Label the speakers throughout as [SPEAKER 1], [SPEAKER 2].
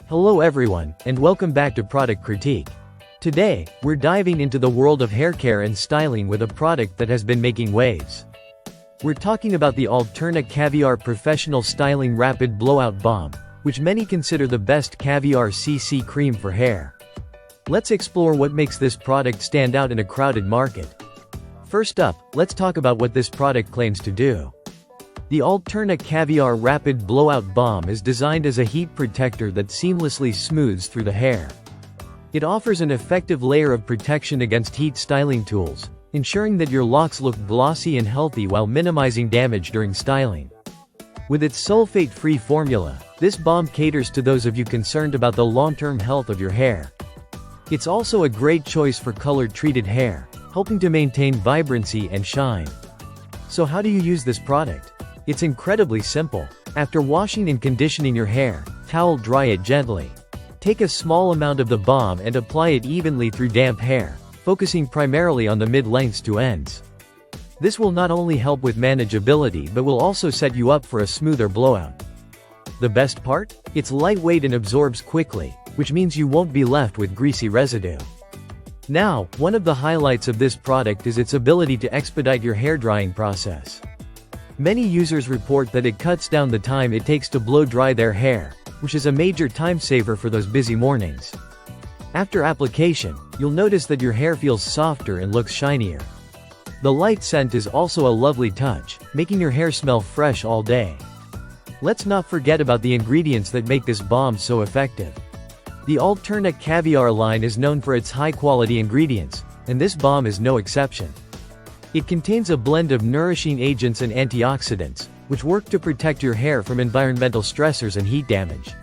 [SPEAKER 1] Hello everyone, and welcome back to Product Critique. Today, we're diving into the world of hair care and styling with a product that has been making waves. We're talking about the Alterna Caviar Professional Styling Rapid Blowout Balm, which many consider the best Caviar CC cream for hair. Let's explore what makes this product stand out in a crowded market. First up, let's talk about what this product claims to do. The Alterna Caviar Rapid Blowout Balm is designed as a heat protector that seamlessly smooths through the hair. It offers an effective layer of protection against heat styling tools, ensuring that your locks look glossy and healthy while minimizing damage during styling. With its sulfate-free formula, this balm caters to those of you concerned about the long-term health of your hair. It's also a great choice for colored-treated hair, helping to maintain vibrancy and shine. So how do you use this product? It's incredibly simple. After washing and conditioning your hair, towel dry it gently. Take a small amount of the balm and apply it evenly through damp hair, focusing primarily on the mid-lengths to ends. This will not only help with manageability but will also set you up for a smoother blowout. The best part? It's lightweight and absorbs quickly, which means you won't be left with greasy residue. Now, one of the highlights of this product is its ability to expedite your hair drying process. Many users report that it cuts down the time it takes to blow dry their hair, which is a major time saver for those busy mornings. After application, you'll notice that your hair feels softer and looks shinier. The light scent is also a lovely touch, making your hair smell fresh all day. Let's not forget about the ingredients that make this balm so effective. The Alterna Caviar line is known for its high-quality ingredients, and this balm is no exception. It contains a blend of nourishing agents and antioxidants, which work to protect your hair from environmental stressors and heat damage.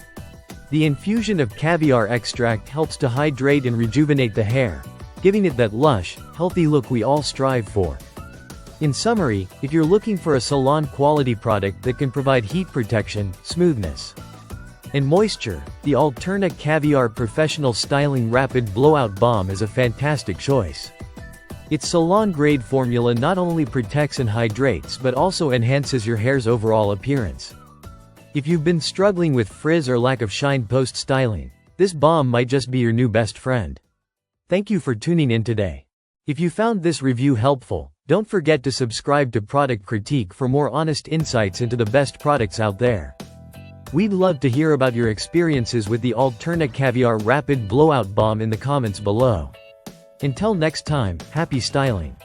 [SPEAKER 1] The infusion of caviar extract helps to hydrate and rejuvenate the hair, giving it that lush, healthy look we all strive for. In summary, if you're looking for a salon-quality product that can provide heat protection, smoothness, and moisture, the Alterna Caviar Professional Styling Rapid Blowout Balm is a fantastic choice. Its salon-grade formula not only protects and hydrates but also enhances your hair's overall appearance. If you've been struggling with frizz or lack of shine post-styling, this balm might just be your new best friend. Thank you for tuning in today. If you found this review helpful, don't forget to subscribe to Product Critique for more honest insights into the best products out there. We'd love to hear about your experiences with the Alterna Caviar Rapid Blowout Balm in the comments below. Until next time, happy styling!